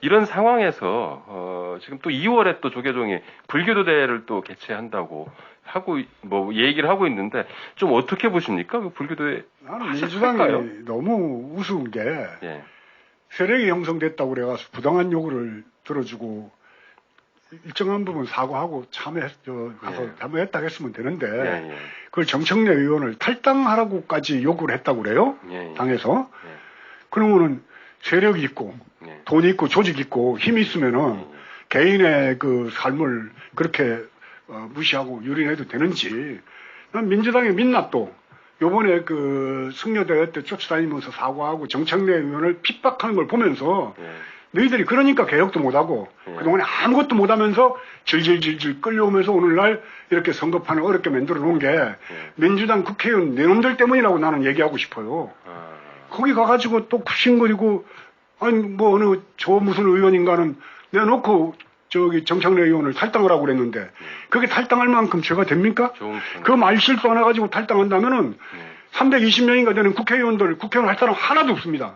이런 상황에서 지금 또 2월에 또 조계종이 불교도대회를 또 개최한다고 하고 뭐 얘기를 하고 있는데 좀 어떻게 보십니까? 그 불교도회 나는 민주당이 너무 우스운 게 예. 세력이 형성됐다고 그래가지고 부당한 요구를 들어주고 일정한 부분 사과하고 가서 참여했다고 했으면 되는데 그걸 정청래 의원을 탈당하라고까지 요구를 했다고 그래요. 당에서. 그러면은 세력이 있고 돈이 있고 조직 있고 힘이 있으면은 개인의 그 삶을 그렇게 무시하고 유린해도 되는지. 난 민주당의 민낯도 요번에 그 승려대회 때 쫓아다니면서 사과하고 정청래 의원을 핍박하는 걸 보면서 너희들이 그러니까 개혁도 못하고 그동안에 아무것도 못하면서 질질질질 끌려오면서 오늘날 이렇게 선거판을 어렵게 만들어 놓은 게 민주당 국회의원 내놈들 때문이라고 나는 얘기하고 싶어요. 거기 가가지고 또 굽신거리고 아니 뭐 어느 저 무슨 의원인가는 내놓고 저기 정청래 의원을 탈당을 하고 그랬는데 그게 탈당할 만큼 죄가 됩니까? 그 말 실수 하나 가지고 탈당한다면은 320명인가 되는 국회의원 할 사람 하나도 없습니다.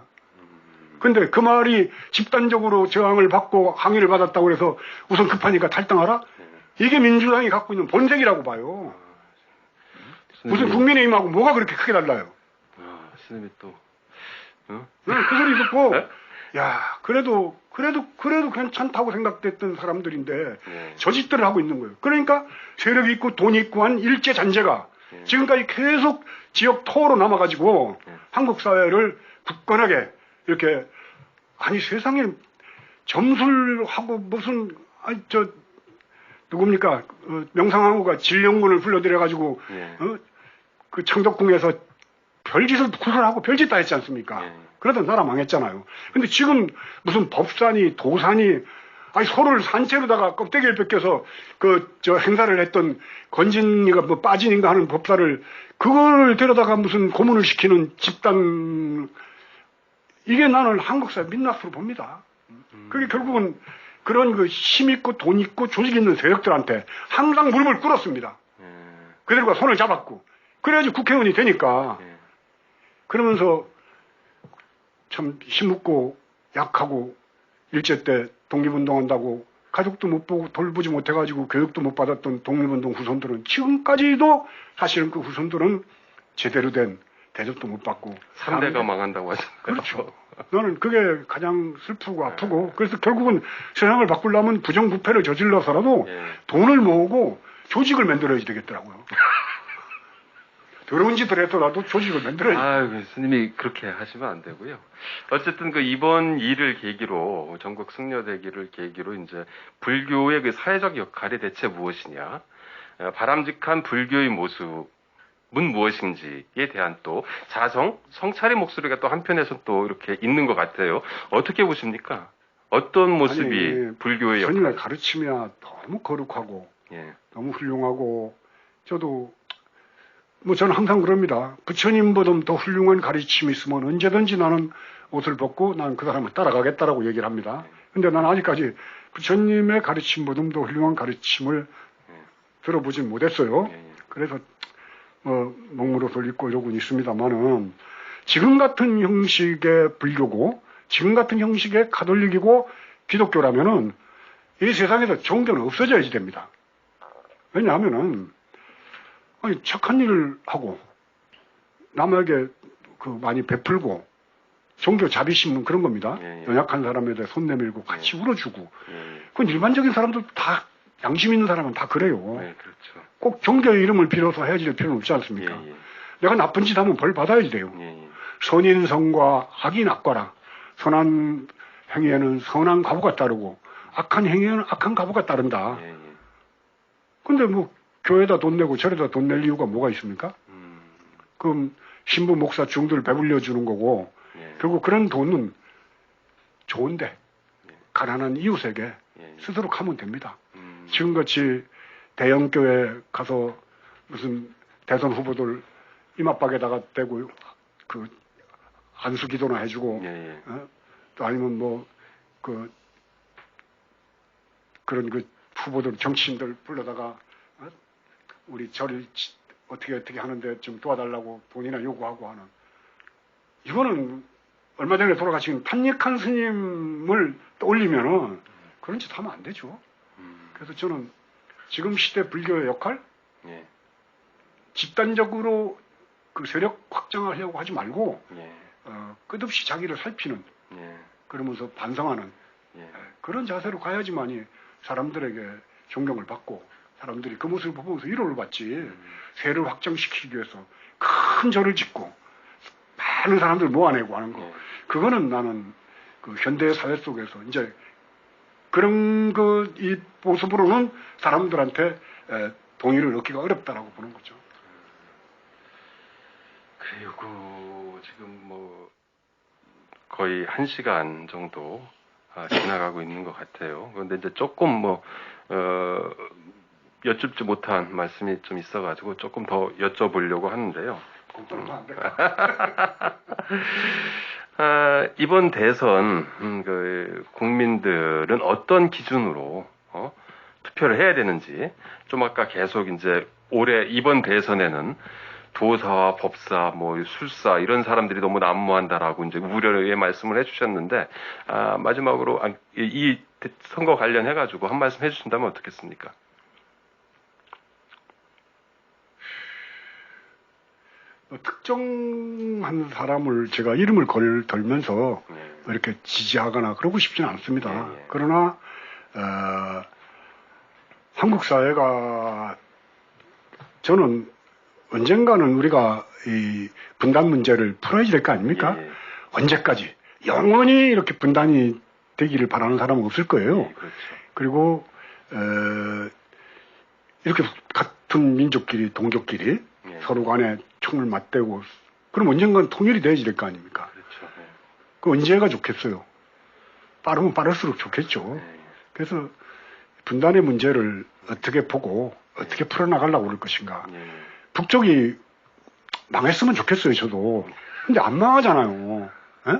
근데 그 말이 집단적으로 저항을 받고 항의를 받았다고 해서 우선 급하니까 탈당하라? 이게 민주당이 갖고 있는 본색이라고 봐요. 무슨 국민의힘하고 뭐가 그렇게 크게 달라요? 스님이 또 그 소리 듣고 야 그래도 괜찮다고 생각됐던 사람들인데 저 짓들을 하고 있는 거예요. 그러니까 세력이 있고 돈이 있고 한 일제 잔재가 지금까지 계속 지역 토로 남아가지고 한국 사회를 굳건하게 이렇게 아니 세상에 점술하고 무슨 누굽니까 명상황후가 진령군을 불러들여가지고 그 청덕궁에서 별짓을 구설하고 별짓 다 했지 않습니까? 그러다 나라 망했잖아요. 근데 지금 무슨 법산이 도산이 아니 소를 산채로다가 껍데기를 벗겨서 행사를 했던 건진이가 뭐 빠진인가 하는 법사를 그걸 데려다가 무슨 고문을 시키는 집단 이게 나는 한국사회 민낯으로 봅니다. 그게 결국은 그런 그 힘 있고 돈 있고 조직 있는 세력들한테 항상 무릎을 꿇었습니다. 그들과 손을 잡았고 그래야지 국회의원이 되니까 그러면서 참 힘없고 약하고 일제 때 독립운동한다고 가족도 못 보고 돌보지 못해가지고 교육도 못 받았던 독립운동 후손들은 지금까지도 사실은 그 후손들은 제대로 된 대접도 못 받고 3대가 망한다고 하잖아요. 그렇죠. 나는 그게 가장 슬프고 아프고 그래서 결국은 세상을 바꾸려면 부정부패를 저질러서라도 돈을 모으고 조직을 만들어야 되겠더라고요. 더러운 짓을 해서라도 조직을 만들어야지. 스님이 그렇게 하시면 안 되고요. 어쨌든 그 이번 일을 계기로 전국 승려대기를 계기로 이제 불교의 그 사회적 역할이 대체 무엇이냐, 바람직한 불교의 모습은 무엇인지에 대한 또 자성, 성찰의 목소리가 또 한편에서 또 이렇게 있는 것 같아요. 어떻게 보십니까? 어떤 모습이 불교의 역할? 스님의 가르침이야 너무 거룩하고 너무 훌륭하고 저도 뭐 저는 항상 그럽니다. 부처님보다 더 훌륭한 가르침이 있으면 언제든지 나는 옷을 벗고 난 그 사람을 따라가겠다라고 얘기를 합니다. 근데 나는 아직까지 부처님의 가르침보다 더 훌륭한 가르침을 들어보진 못했어요. 그래서 먹물옷을 입고 이러고 있습니다만은 지금 같은 형식의 불교고 지금 같은 형식의 가톨릭이고 기독교라면은 이 세상에서 종교는 없어져야지 됩니다. 왜냐하면은 아니, 착한 일을 하고, 남에게 많이 베풀고, 종교 자비심 그런 겁니다. 연약한 사람에 대해 손 내밀고 같이 울어주고. 그건 일반적인 사람들 다, 양심 있는 사람은 다 그래요. 그렇죠. 꼭 종교의 이름을 빌어서 헤어질 필요는 없지 않습니까? 내가 나쁜 짓 하면 벌 받아야지 돼요. 선인성과 악인 악과라. 선한 행위에는 선한 가부가 따르고, 악한 행위에는 악한 가부가 따른다. 근데 뭐, 교회에다 돈 내고 절에다 돈 낼 이유가 뭐가 있습니까? 그럼 신부 목사 중들 배불려 주는 거고 결국 그런 돈은 좋은데 가난한 이웃에게 스스로 가면 됩니다. 지금같이 대형교회 가서 무슨 대선 후보들 이마박에다가 대고 그 안수기도나 해주고 또 아니면 그런 그 후보들 정치인들 불러다가 우리 절을 어떻게 하는데 좀 도와달라고 돈이나 요구하고 하는 이거는 얼마 전에 돌아가신 탄익한 스님을 떠올리면은 그런 짓 하면 안 되죠. 그래서 저는 지금 시대 불교의 역할, 예. 집단적으로 그 세력 확장하려고 하지 말고 예. 끝없이 자기를 살피는, 예. 그러면서 반성하는 예. 그런 자세로 가야지만이 사람들에게 존경을 받고 사람들이 그 모습을 보면서 위로를 받지. 세를 확장시키기 위해서 큰 절을 짓고 많은 사람들 모아내고 하는 거, 예. 그거는 나는 그 현대 사회 속에서 이제 그런 이 모습으로는 사람들한테 동의를 얻기가 어렵다라고 보는 거죠. 그리고 지금 뭐 거의 1시간 정도 지나가고 있는 것 같아요. 그런데 이제 조금 뭐 여쭙지 못한 말씀이 좀 있어가지고 조금 더 여쭤보려고 하는데요. 이번 대선 그 국민들은 어떤 기준으로 투표를 해야 되는지, 좀 아까 계속 이제 올해 이번 대선에는 도사와 법사, 뭐 술사 이런 사람들이 너무 난무한다라고 이제 우려의 말씀을 해주셨는데, 마지막으로 이 선거 관련해가지고 한 말씀 해주신다면 어떻겠습니까? 특정한 사람을 제가 이름을 걸면서 이렇게 지지하거나 그러고 싶지는 않습니다. 그러나 한국 사회가, 저는 언젠가는 우리가 이 분단 문제를 풀어야 될 거 아닙니까? 언제까지 영원히 이렇게 분단이 되기를 바라는 사람은 없을 거예요. 그렇죠. 그리고 이렇게 같은 민족끼리, 동족끼리 서로 간에 총을 맞대고, 그럼 언젠간 통일이 돼야지 될 거 아닙니까? 그렇죠. 그 언제가 좋겠어요? 빠르면 빠를수록 좋겠죠. 그래서 분단의 문제를 어떻게 보고 어떻게 풀어나가려고 그럴 것인가. 북쪽이 망했으면 좋겠어요, 저도. 근데 안 망하잖아요. 에?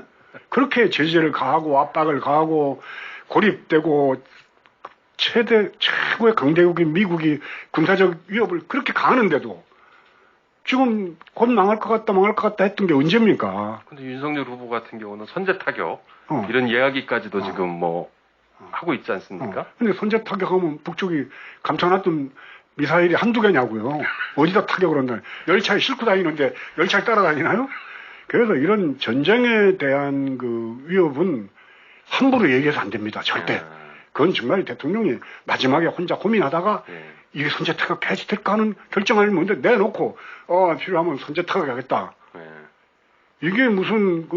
그렇게 제재를 가하고 압박을 가하고 고립되고 최고의 강대국인 미국이 군사적 위협을 그렇게 가하는데도 지금 곧 망할 것 같다 했던 게 언제입니까? 근데 윤석열 후보 같은 경우는 선제 타격 이런 이야기까지도 지금 뭐 하고 있지 않습니까? 근데 선제 타격하면 북쪽이 감춰놨던 미사일이 한두 개냐고요. 어디다 타격을 한다. 열차에 싣고 다니는데 열차에 따라다니나요? 그래서 이런 전쟁에 대한 그 위협은 함부로 얘기해서 안 됩니다. 절대. 그건 정말 대통령이 마지막에 혼자 고민하다가 이게 선제 타격 폐지될까 하는 결정을 먼저 내놓고 필요하면 선제 타격하겠다. 이게 무슨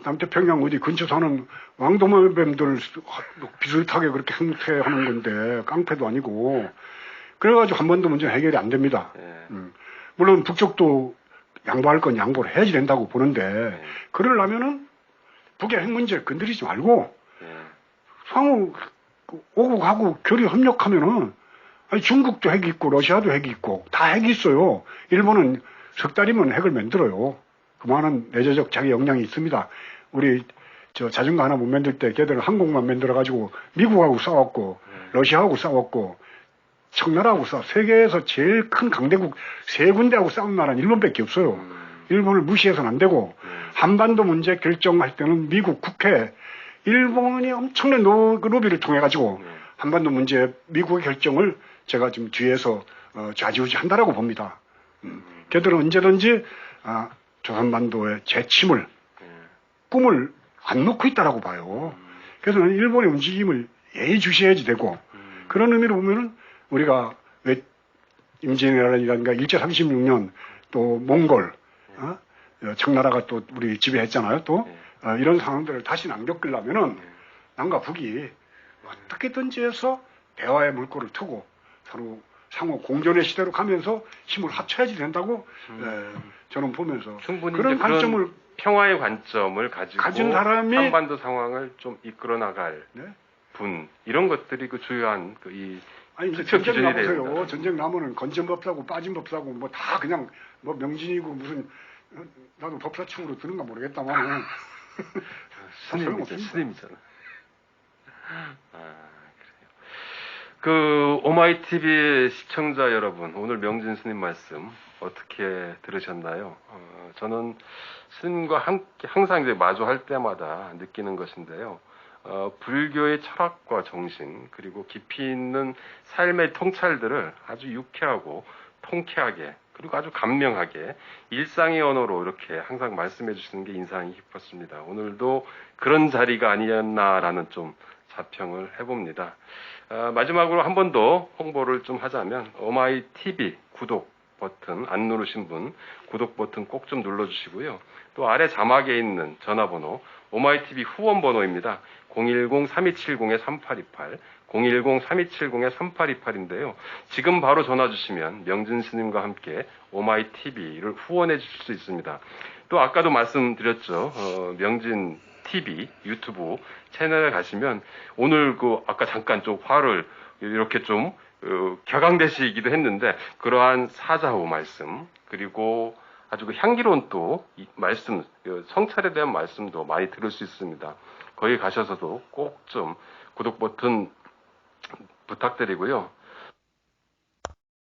남태평양 어디 근처 사는 왕도마뱀들 비슷하게 그렇게 행태하는 건데, 깡패도 아니고. 그래가지고 한 번도 문제 해결이 안 됩니다. 물론 북쪽도 양보할 건 양보를 해야지 된다고 보는데, 그러려면은 북의 핵 문제 건드리지 말고 상호 오국하고 교류 협력하면은, 아니 중국도 핵이 있고 러시아도 핵이 있고 다 핵이 있어요. 일본은 석 달이면 핵을 만들어요. 그만한 내재적 자기 역량이 있습니다. 우리 자전거 하나 못 만들 때 걔들은 항공만 만들어가지고 미국하고 싸웠고 러시아하고 싸웠고 청나라하고 세계에서 제일 큰 강대국 세 군데하고 싸운 나라는 일본밖에 없어요. 일본을 무시해서는 안 되고, 한반도 문제 결정할 때는 미국 국회, 일본이 엄청난 로비를 통해 가지고 한반도 문제 미국의 결정을 제가 지금 뒤에서 좌지우지 한다라고 봅니다. 걔들은 언제든지 조선반도의 재침을 꿈을 안 놓고 있다라고 봐요. 그래서 저는 일본의 움직임을 예의주시해야지 되고, 그런 의미로 보면은 우리가 왜 임진왜란이라든가 일제 36년 또 몽골, 청나라가 또 우리 지배했잖아요. 또 이런 상황들을 다시는 안 겪으려면은 남과 북이 어떻게든지 해서 대화의 물꼬를 트고 서로 상호 공존의 시대로 가면서 힘을 합쳐야지 된다고 저는 보면서, 충분히 그런 관점을, 평화의 관점을 가진 사람이 한반도 상황을 좀 이끌어 나갈 분, 이런 것들이 그 주요한 아니 이제 전쟁 나보세요. 전쟁 나면은 건전 법사고 빠진 법사고 뭐 다 그냥 뭐 명진이고 무슨, 나도 법사층으로 드는가 모르겠다만 스님이잖아. 그래요. 오마이TV 시청자 여러분, 오늘 명진 스님 말씀 어떻게 들으셨나요? 저는 스님과 함께 항상 이제 마주할 때마다 느끼는 것인데요. 불교의 철학과 정신, 그리고 깊이 있는 삶의 통찰들을 아주 유쾌하고 통쾌하게, 그리고 아주 감명하게 일상의 언어로 이렇게 항상 말씀해 주시는 게 인상이 깊었습니다. 오늘도 그런 자리가 아니었나라는 좀 자평을 해봅니다. 마지막으로 한 번 더 홍보를 좀 하자면 오마이 TV 구독 버튼 안 누르신 분 구독 버튼 꼭 좀 눌러주시고요. 또 아래 자막에 있는 전화번호 오마이 TV 후원 번호입니다. 010-3270-3828 010-3270-3828인데요. 지금 바로 전화 주시면 명진 스님과 함께 오마이 TV를 후원해 주실 수 있습니다. 또 아까도 말씀드렸죠. 명진 TV 유튜브 채널에 가시면 오늘 아까 잠깐 좀 화를 이렇게 좀 격앙되시기도 했는데 그러한 사자후 말씀 그리고 아주 향기로운 또 말씀 성찰에 대한 말씀도 많이 들을 수 있습니다. 거기 가셔서도 꼭 좀 구독 버튼 부탁드리고요.